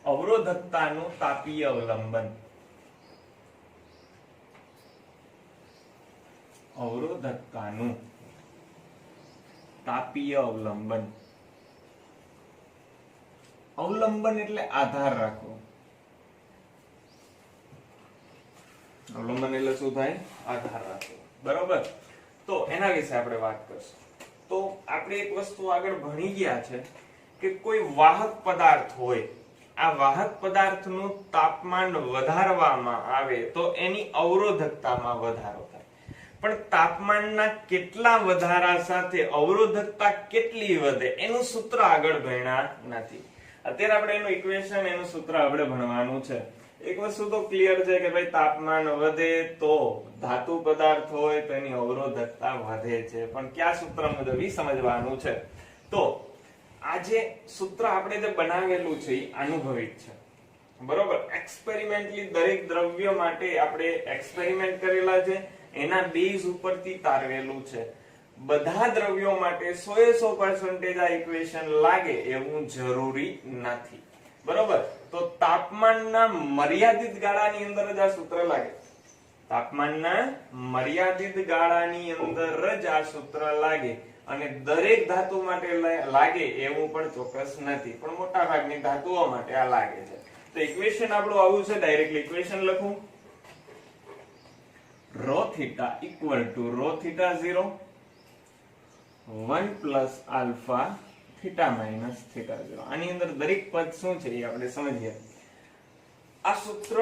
અવરોધકતાનું તાપીય અવલંબન. અવરોધકતાનું તાપીય અવલંબન. અવલંબન એટલે આધાર રાખવો. અવલંબન એટલે શું થાય? આધાર રાખવો. બરોબર. તો એના વિશે આપણે વાત કરશું. તો આપણે એક વસ્તુ આગળ ભણી ગયા છે કે કોઈ વાહક પદાર્થ હોય, આ વાહક પદાર્થનું તાપમાન વધારવામાં આવે તો એની અવરોધકતામાં વધારો થાય. પણ તાપમાનના કેટલા વધારા સાથે અવરોધકતા કેટલી વધે એનું સૂત્ર આગળ ભણ્યા નથી. અત્યારે આપણે એનું ઇક્વેશન, એનું સૂત્ર આપણે ભણવાનું છે. એક વસ્તુ તો ક્લિયર છે કે ભાઈ તાપમાન વધે તો ધાતુ પદાર્થ હોય તો એની અવરોધકતા વધે છે, પણ કયા સૂત્ર મુજબ એ સમજવાનું છે. તો આ જે સૂત્ર આપણે જે બનાવેલું છે એ અનુભવિત છે. બરોબર. એક્સપેરિમેન્ટલી દરેક દ્રવ્ય માટે આપણે એક્સપેરિમેન્ટ કરેલા છે, એના બેઝ ઉપરથી તારવેલું છે. બધા દ્રવ્યો માટે 100% આ ઇક્વેશન લાગે એવું જરૂરી નથી. બરોબર. તો તાપમાનના મર્યાદિત ગાળાની અંદર જ આ સૂત્ર લાગે. તાપમાનના મર્યાદિત ગાળાની અંદર જ આ સૂત્ર લાગે અને દરેક ધાતુ માટે લાગે એવું પણ ચોક્કસ નથી, પણ મોટા ભાગની ધાતુઓ માટે આ લાગે છે. તો ઇક્વેશન આપણું આવું છે. ડાયરેક્ટલી ઇક્વેશન લખું. rho theta equal to rho theta 0 1 plus alpha theta minus theta 0. આની અંદર દરેક પદ શું છે એ આપણે સમજીએ. આ સૂત્ર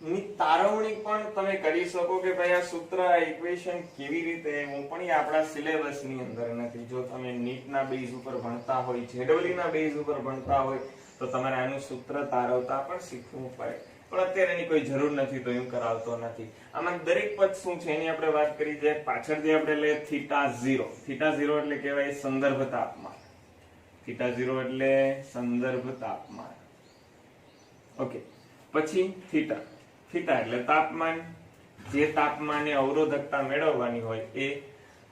ની તારવણી પણ તમે કરી શકો કે ભાઈ આ સૂત્ર, આ ઇક્વેશન કેવી રીતે, હું પણ એ આપણા સિલેબસ ની અંદર નથી. જો તમે નીટ ના બેઝ ઉપર ભણતા હોય, જેડબલ્યુ ના બેઝ ઉપર ભણતા હોય તો તમારે આનું સૂત્ર તારવતા પણ શીખવું પડે, પણ અત્યારે એની કોઈ જરૂર નથી તો હું કરાવતો નથી. આમાં દરેક પદ શું છે એની આપણે વાત કરી છે. પાછળ જે આપણે લે થીટા 0, થીટા 0 એટલે કહેવાય સંદર્ભ તાપમાન. થીટા 0 એટલે સંદર્ભ તાપમાન. ઓકે. પછી થીટા, થીટા એટલે તાપમાન. જે તાપમાને અવરોધકતા મેળવવાની હોય એ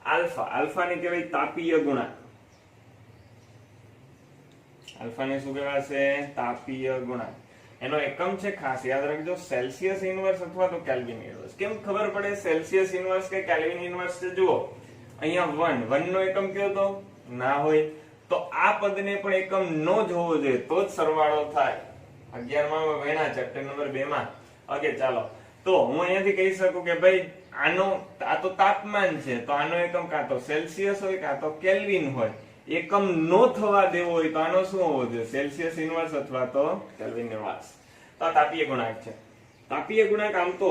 આલ્ફા, આલ્ફાને કહેવાય તાપીય ગુણાંક. આલ્ફાને શું કહેવાશે? તાપીય ગુણાંક. એનો એકમ છે ખાસ યાદ રાખજો, સેલ્સિયસ ઇન્વર્સ અથવા તો કેલ્વિન ઇન્વર્સ. કેમ ખબર પડે સેલ્સિયસ ઇન્વર્સ કે કેલ્વિન ઇન્વર્સ છે? જુઓ અહીંયા 1 નો એકમ કયો તો ના હોય, તો આ પદને પણ એકમ નો જ હોવો જોઈએ તો જ સરવાળો થાય. 11માં ભણ્યા ચેપ્ટર નંબર 2 માં. ઓકે ચાલો. તો હું અહીંયાથી કહી શકું કે ભાઈ આનો, આ તો તાપમાન છે તો આનો એકમ કાં તો સેલ્સિયસ હોય કાં તો કેલ્વિન હોય. એકમ નો થવા દેવો હોય તો આનો શું હોવો જોઈએ? સેલ્સિયસ ઇન્વર્સ અથવા તો કેલ્વિન ઇન્વર્સ. તો આ તાપીય ગુણાંક છે. તાપીય ગુણાંક આમ તો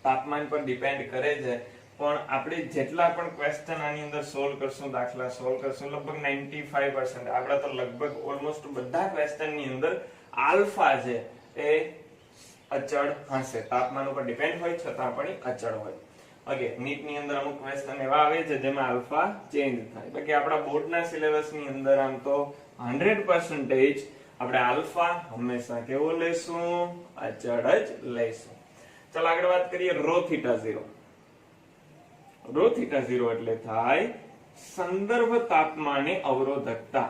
તાપમાન પર ડિપેન્ડ કરે છે, પણ આપણે જેટલા પણ ક્વેશ્ચન આની અંદર સોલ્વ કરશું, દાખલા સોલ્વ કરશું, લગભગ 95% આપણે તો લગભગ ઓલમોસ્ટ બધા ક્વેશ્ચન ની અંદર આલ્ફા છે એ અચળ હશે. તાપમાન ઉપર ડિપેન્ડ હોય છતાં પણ અચળ હોય. ઓકે. નીટ ની અંદર અમુક ક્વેશ્ચન એવા આવે છે જેમાં આલ્ફા ચેન્જ થાય. બાકી આપણા બોર્ડના સિલેબસ ની અંદર આમ તો 100% આપણે આલ્ફા હંમેશા કેવો લેશું? અચળ જ લેશું. ચાલો આગળ વાત કરીએ. rho theta 0. rho theta 0 એટલે થાય સંદર્ભ તાપમાને અવરોધકતા.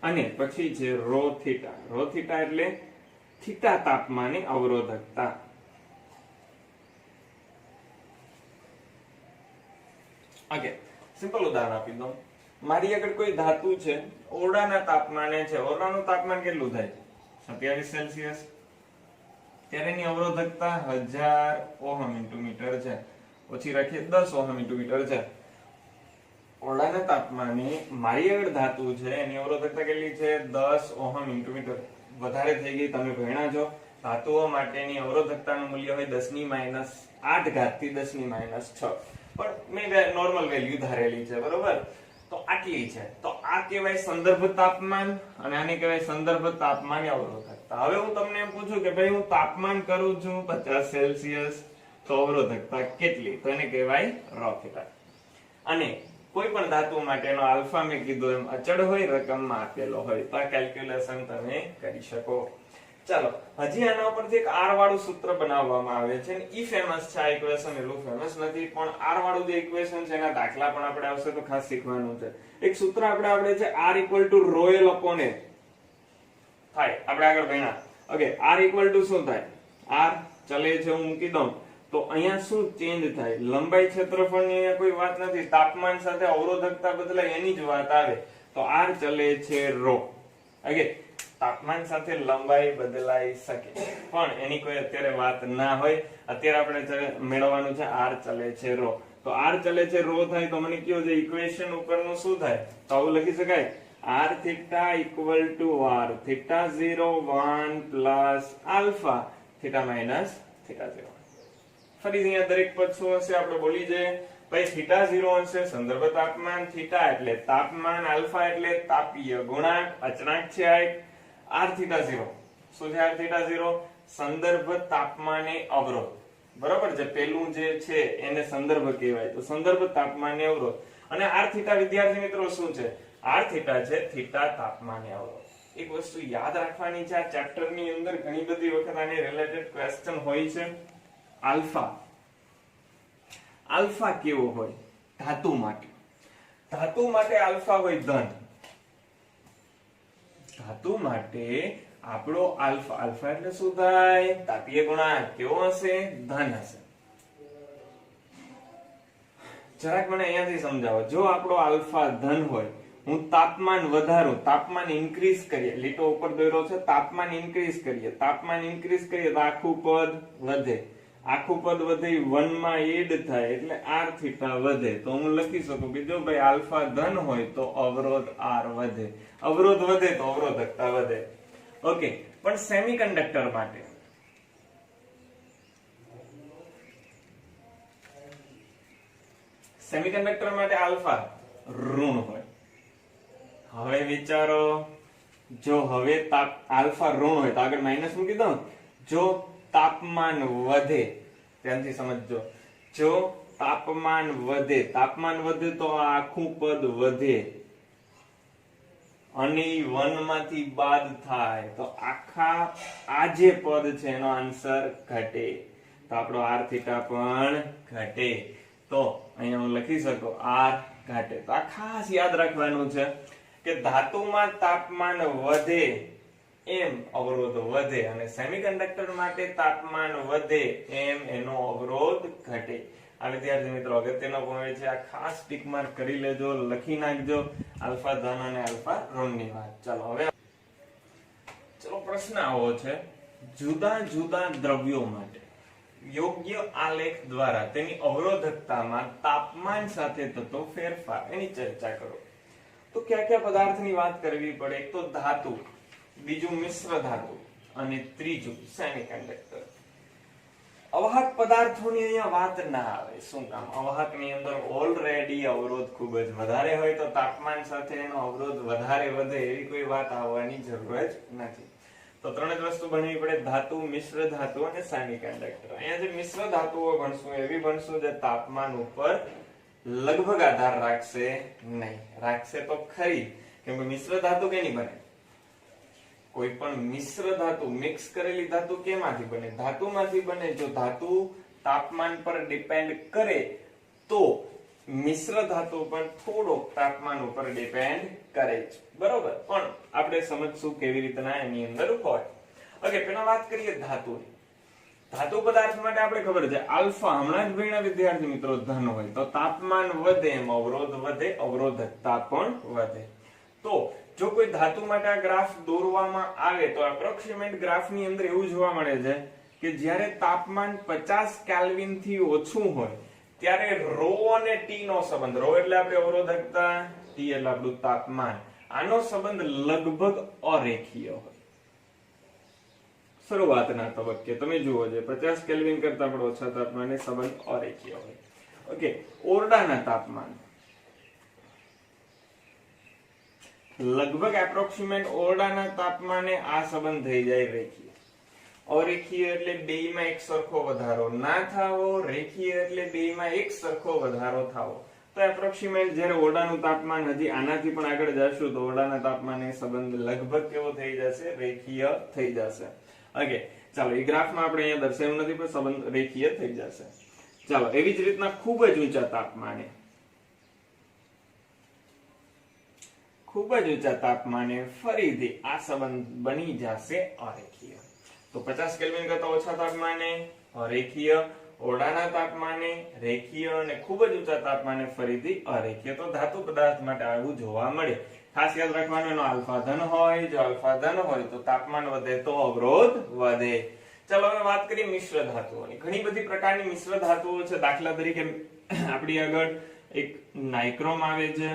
અને પછી છે rho theta. rho theta એટલે થીટા તાપમાને અવરોધકતા. ઓકે. સિમ્પલ ઉદાહરણ આપી દઉં. મારી આગળ કોઈ ધાતુ છે, ઓરડાના તાપમાને છે. ઓરડાનું તાપમાન કેટલું થાય? 27 સેલ્સિયસ. ત્યારે એની અવરોધકતા 1000 ઓહમ ઇન્ટુ મીટર છે. ઓછી રાખીએ 10 ઓહમ ઇન્ટુ મીટર છે. ઓરડાના તાપમાને મારી આગળ ધાતુ છે, એની અવરોધકતા કેટલી છે? 10 ઓહમ ઇન્ટુ મીટર. વધારે થઈ ગઈ, તમે ભણ્યા છો ધાતુઓ માટેની અવરોધકતાનું મૂલ્ય હોય 10⁻8 ઘાત થી 10⁻6, પણ મેં નોર્મલ વેલ્યુ ધારેલી છે. બરોબર. તો આટલી છે. તો આ કહેવાય સંદર્ભ તાપમાન અને આને કહેવાય સંદર્ભ તાપમાન અવરોધકતા. હવે હું તમને એમ પૂછું કે ભાઈ હું તાપમાન કરું છું 50 સેલ્સિયસ, તો અવરોધકતા કેટલી? તો એને કહેવાય rho theta. અને કોઈ પણ ધાતુ માટેનો આલ્ફા મેં કીધું એમ અચળ હોય, રકમમાં આપેલો હોય, તો આ કેલ્ક્યુલેશન તમે કરી શકો. ચાલો હજી આના ઉપરથી એક r વાળું સૂત્ર બનાવવામાં આવે છે અને ઈ ફેમસ છે આ ઇક્વેશન, એટલું ફેમસ નથી પણ r વાળું જે ઇક્વેશન છે એના દાખલા પણ આપણે આવશે તો ખાસ શીખવાનું છે. એક સૂત્ર આપણે આવડે છે r = ρ l / a થાય, આપણે આગળ ભણ્યા. ઓકે, r = શું થાય? r ચલે છે હું મૂકી દઉં તો અહીંયા શું ચેન્જ થાય? લંબાઈ ક્ષેત્રફળની અહીંયા કોઈ વાત નથી, તાપમાન સાથે અવરોધકતા બદલાય એની જ વાત આવે. તો r ચલે છે ρ. ઓકે, તાપમાન સાથે લંબાઈ બદલાઈ શકે પણ એની કોઈ અત્યારે વાત ના હોય. અત્યારે આપણે મેળવવાનું છે r ચલે છે ρ. તો r ચલે છે ρ થાય તો મને કયો છે ઇક્વેશન ઉપરનું શું થાય? તો આવું લખી શકાય r θ = r θ01 plus alpha θ minus θ0. ફરીથી અહીંયા દરેક પદ શું હશે આપણે બોલી જઈએ ભાઈ. θ0 હશે સંદર્ભ તાપમાન, θ એટલે તાપમાન, આલ્ફા એટલે તાપીય ગુણાંક, અચળાંક છે આ એક. rθ0 શું છે? rθ0 સંદર્ભ તાપમાને અવરોધ, બરાબર છે. પેલું જે છે એને સંદર્ભ કહેવાય, તો સંદર્ભ તાપમાને અવરોધ. અને rθ વિદ્યાર્થી મિત્રો શું છે? rθ છે θ તાપમાને અવરોધ. એક વસ્તુ યાદ રાખવાની છે, આ ચેપ્ટર ની અંદર ઘણી બધી વખત આને રિલેટેડ ક્વેશ્ચન હોય છે. આલ્ફા કેવો હોય? ધાતુ માટે. ધાતુ માટે આલ્ફા હોય ધન. ધાતુ માટે આપણો આલ્ફા એટલે શું થાય? તાપીય ગુણાંક. કેવો હશે? ધન હશે. જરાક મને અહીંયાથી સમજાવો. જો આપણો આલ્ફા ધન હોય, હું તાપમાન વધારું, તાપમાન ઇન્ક્રીઝ કરીએ, લીટો ઉપર દોર્યો છે, તાપમાન ઇન્ક્રીઝ કરીએ તો આખું પદ વધે. આખું પદ વધી 1 માં એડ થાય એટલે rθ વધે. તો હું લખી શકું કે જો ભાઈ આલ્ફા ધન હોય તો અવરોધ r વધે, અવરોધ વધે તો અવરોધકતા વધે. ઓકે, પણ સેમિકન્ડક્ટર માટે આલ્ફા ઋણ હોય. હવે વિચારો, જો હવે આલ્ફા ઋણ હોય તો આગળ માઇનસ મૂકી દઉં. જો તાપમાન વધે, ધ્યાનથી સમજજો, જો તાપમાન વધે તો આખું પદ વધે અને 1 માંથી બાદ થાય તો આખા આ જે પદ છે એનો આન્સર ઘટે, તો આપણો rθ પણ ઘટે. તો અહીંયા હું લખી શકું r ઘટે. તો આ ખાસ યાદ રાખવાનું છે કે ધાતુમાં તાપમાન વધે એમ અવરોધ વધે અને સેમિકન્ડક્ટર માટે તાપમાન વધે એમ એનો અવરોધ ઘટે. આ વિદ્યાર્થી મિત્રો અગત્યનો પોઈન્ટ છે, આ ખાસ ટિક માર્ક કરી લેજો, લખી નાખજો. આલ્ફા ધન અને આલ્ફા ઋણની વાત. ચલો પ્રશ્ન આવો છે, જુદા જુદા દ્રવ્યો માટે યોગ્ય આલેખ દ્વારા તેની અવરોધકતામાં તાપમાન સાથે થતો ફેરફાર એની ચર્ચા કરો. તો કયા કયા પદાર્થની વાત કરવી પડે? એક તો ધાતુ, બીજું મિશ્ર ધાતુ અને ત્રીજું સેમિકન્ડક્ટર. અવાહક પદાર્થોની અહીંયા વાત ના આવે. શું કામ? અવાહકની અંદર ઓલરેડી અવરોધ ખૂબ જ વધારે હોય તો તાપમાન સાથે એનો અવરોધ વધારે વધે એવી કોઈ વાત આવવાની જરૂર જ નથી. તો ત્રણ જ વસ્તુ ભણવી પડે, ધાતુ, મિશ્ર ધાતુ અને સેમિકન્ડક્ટર. અહીંયા જે મિશ્ર ધાતુઓ ભણશું એવી ભણશું જે તાપમાન ઉપર લગભગ આધાર રાખશે નહીં. રાખશે તો ખરી, કેમ કે મિશ્ર ધાતુ કેની બને? કોઈ પણ મિશ્ર ધાતુ, મિક્સ કરેલી ધાતુ કેમાંથી બને? ધાતુમાંથી બને. જો ધાતુ તાપમાન પર ડિપેન્ડ કરે તો મિશ્ર ધાતુ પણ થોડોક તાપમાન ઉપર ડિપેન્ડ કરે છે, બરોબર? પણ આપણે સમજશું કેવી રીતના એની અંદર હોય. ઓકે, પહેલા વાત કરીએ ધાતુની. ધાતુ પદાર્થ માટે આપણે ખબર છે આલ્ફા, હમણાં જ ભણ્યા વિદ્યાર્થી મિત્રો, ધન હોય તો તાપમાન વધે એમ અવરોધ વધે, અવરોધકતા પણ વધે. તો જો કોઈ ધાતુ માટે આ ગ્રાફ દોરવામાં આવે તો એપ્રોક્સિમેટ ગ્રાફની અંદર એવું જોવા મળે છે કે જ્યારે તાપમાન 50 કેલ્વિન થી ઓછું હોય ત્યારે ρ અને t નો સંબંધ, ρ એટલે આપણે અવરોધકતા, t એટલે આપણું તાપમાન, આનો સંબંધ લગભગ અરેખીય હોય. શરૂઆતના તબક્કે તમે જુઓ છો 50 કેલ્વિન કરતા પણ ઓછા તાપમાને સંબંધ અરેખીય હોય. ઓકે, ઓરડાના તાપમાન લગભગ એપ્રોક્સિમેટ ઓરડાના તાપમાને આ સંબંધ થઈ જાય રેખીય. અરેખીય એટલે બેયમાં એક સરખો વધારો ના થાવો, રેખીય એટલે બેયમાં એક સરખો વધારો થાવો. તો એપ્રોક્સિમેટ જ્યારે ઓરડાનું તાપમાન, હજી આનાથી પણ આગળ જશું તો ઓરડાના તાપમાને સંબંધ લગભગ કેવો થઈ જશે? રેખીય થઈ જશે. ઓકે, ચાલો એ ગ્રાફમાં આપણે અહીંયા દર્શાવ્યું નથી પણ સંબંધ રેખીય થઈ જશે. ચાલો એવી જ રીતના ખૂબ જ ઊંચા તાપમાને ફરીથી આ સંબંધ બની જશે અરેખીય. તો 50 કેલ્વિન કરતા ઓછા તાપમાને અરેખીય, ઓરડાના તાપમાને રેખીય અને ખૂબ જ ઊંચા તાપમાને ફરીથી અરેખીય. તો ધાતુ પદાર્થ માટે આવું જોવા મળે. ખાસ યાદ રાખવાનું એનો આલ્ફા ધન હોય, જો આલ્ફા ધન હોય તો તાપમાન વધે તો અવરોધ વધે. ચાલો હવે વાત કરીએ મિશ્ર ધાતુઓની. ઘણી બધી પ્રકારની મિશ્ર ધાતુઓ છે. દાખલા તરીકે આપણી આગળ એક નાઇક્રોમ આવે છે.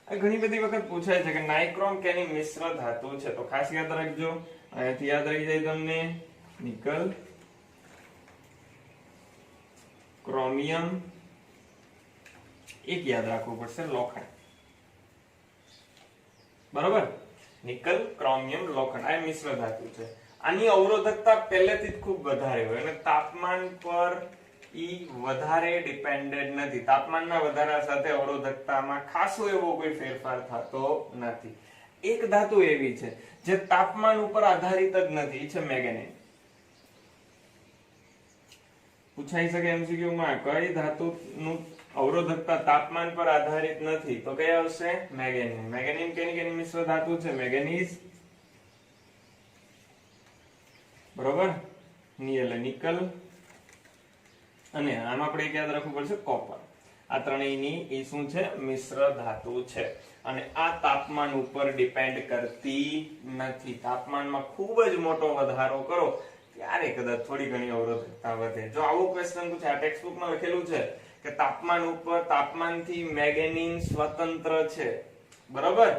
ઘણી બધી વખત પૂછાય છે કે નાઇક્રોમ કેની મિશ્ર ધાતુ છે. તો ખાસ યાદ રાખજો, અહીંયાથી યાદ રહી જાય તમને નિકલ, ક્રોમિયમ, એક યાદ રાખવું પડશે લોખંડ. બરોબર, નિકલ, ક્રોમિયમ, લોખંડ આ મિશ્ર ધાતુ છે. આની અવરોધકતા પહેલેથી જ ખૂબ વધારે હોય અને તાપમાન પર ઈ વધારે ડિપેન્ડેડ નથી. તાપમાનના વધારા સાથે અવરોધકતામાં ખાસો એવો કોઈ ફેરફાર થતો નથી. એક ધાતુ એવી છે જે તાપમાન ઉપર આધારિત જ નથી, છે મેંગેનીઝ. પૂછાઈ શકે એમસીક્યુ માં કઈ ધાતુનું અવરોધકતા તાપમાન પર આધારિત નથી, તો કઈ આવશે? મેંગેનીઝ. મેંગેનીઝ કેની મિશ્ર ધાતુ છે? મેંગેનીઝ, બરોબર, નિકલ અને આમાં આપણે યાદ રાખવું પડશે કોપર. આ ત્રણેયની એ શું છે? મિશ્ર ધાતુ છે. અને આ તાપમાન ઉપર ડિપેન્ડ કરતી નથી. તાપમાનમાં ખૂબ જ મોટો વધારો કરો ત્યારે કદાચ થોડી ઘણી અવરોધકતા વધે. જો આવો ક્વેશ્ચન પૂછે, આ ટેક્સ્ટ બુકમાં લખેલું છે કે તાપમાનથી મેંગેનીઝ સ્વતંત્ર છે, બરોબર.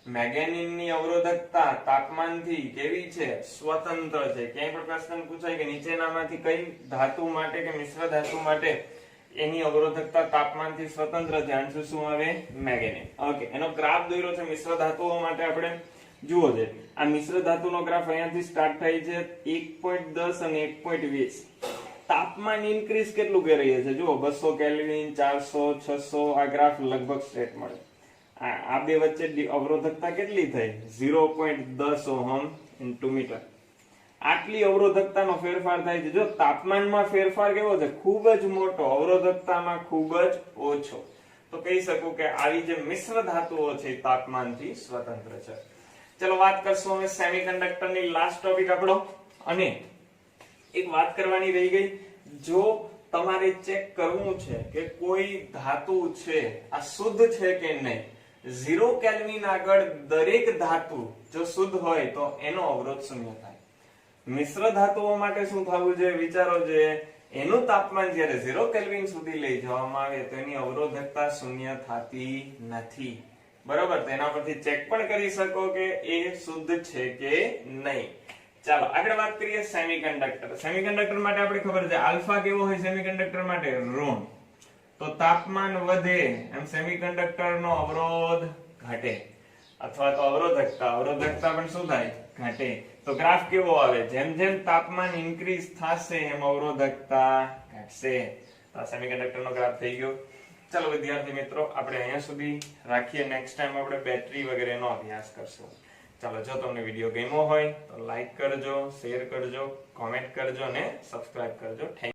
મેંગેનીઝની અવરોધકતા તાપમાનથી કેવી છે? સ્વતંત્ર છે. ક્યાંય પણ પ્રશ્ન પૂછાય કે નીચેનામાંથી કઈ ધાતુ માટે કે મિશ્ર ધાતુ માટે એની અવરોધકતા તાપમાનથી સ્વતંત્ર છે, આન્સર શું આવે? મેંગેનીઝ. ઓકે, એનો ગ્રાફ દોર્યો છે મિશ્ર ધાતુઓ માટે. આપણે જુઓ છે આ મિશ્ર ધાતુનો ગ્રાફ અહીંયાથી સ્ટાર્ટ થાય છે 1.10 અને 1.20. તાપમાન ઇન્ક્રીઝ કેટલું કરી રહ્યા છે? જુઓ 200 કેલ્વિન, 400, 600. આ ગ્રાફ લગભગ સ્ટ્રેટ મળે. આ બે વચ્ચે અવરોધકતા કેટલી થઈ? 0.10 ઓહમ ઇન્ટુ મીટર. આટલી અવરોધકતાનો ફેરફાર થાય છે. જો તાપમાનમાં ફેરફાર કેવો છે? ખૂબ જ મોટો, અવરોધકતામાં ખૂબ જ ઓછો. તો કહી શકું કે આવી જે મિશ્ર ધાતુઓ છે તાપમાનથી સ્વતંત્ર છે. ચલો વાત કરશું હવે સેમીકન્ડક્ટરની. લાસ્ટ ટોપિક આપણો. અને એક વાત કરવાની રહી ગઈ, જો તમારે ચેક કરવું છે કે કોઈ ધાતુ છે આ શુદ્ધ છે કે નહીં, 0 કેલ્વિન આગળ દરેક ધાતુ જો શુદ્ધ હોય તો એનો અવરોધ શૂન્ય થાય. મિશ્ર ધાતુઓ માટે શું થવું જોઈએ? વિચારો છે એનું તાપમાન જ્યારે 0 કેલ્વિન સુધી લઈ જવામાં આવે તો એની અવરોધકતા શૂન્ય થતી નથી, બરોબર. તો એના પરથી ચેક પણ કરી શકો કે એ શુદ્ધ છે કે નહીં. ચાલો આગળ વાત કરીએ સેમીકન્ડક્ટર. સેમીકન્ડક્ટર માટે આપણે ખબર છે આલ્ફા કેવો હોય સેમીકન્ડક્ટર માટે? ઋણ. તો તાપમાન વધે એમ સેમીકન્ડક્ટરનો અવરોધ ઘટે, અથવા તો અવરોધકતા પણ શું થાય? ઘટે. તો ગ્રાફ કેવો આવે? જેમ જેમ તાપમાન ઇન્ક્રીઝ થશે એમ અવરોધકતા ઘટશે. તો સેમીકન્ડક્ટરનો ગ્રાફ થઈ ગયો. ચાલો વિદ્યાર્થી મિત્રો, આપણે અહીંયા સુધી રાખીએ. નેક્સ્ટ ટાઈમ આપણે બેટરી વગેરેનો અભ્યાસ કરશું. ચાલો, જો તમને વિડીયો ગમ્યો હોય તો લાઈક કરજો, શેર કરજો, કોમેન્ટ કરજો અને સબસ્ક્રાઇબ કરજો. થેન્ક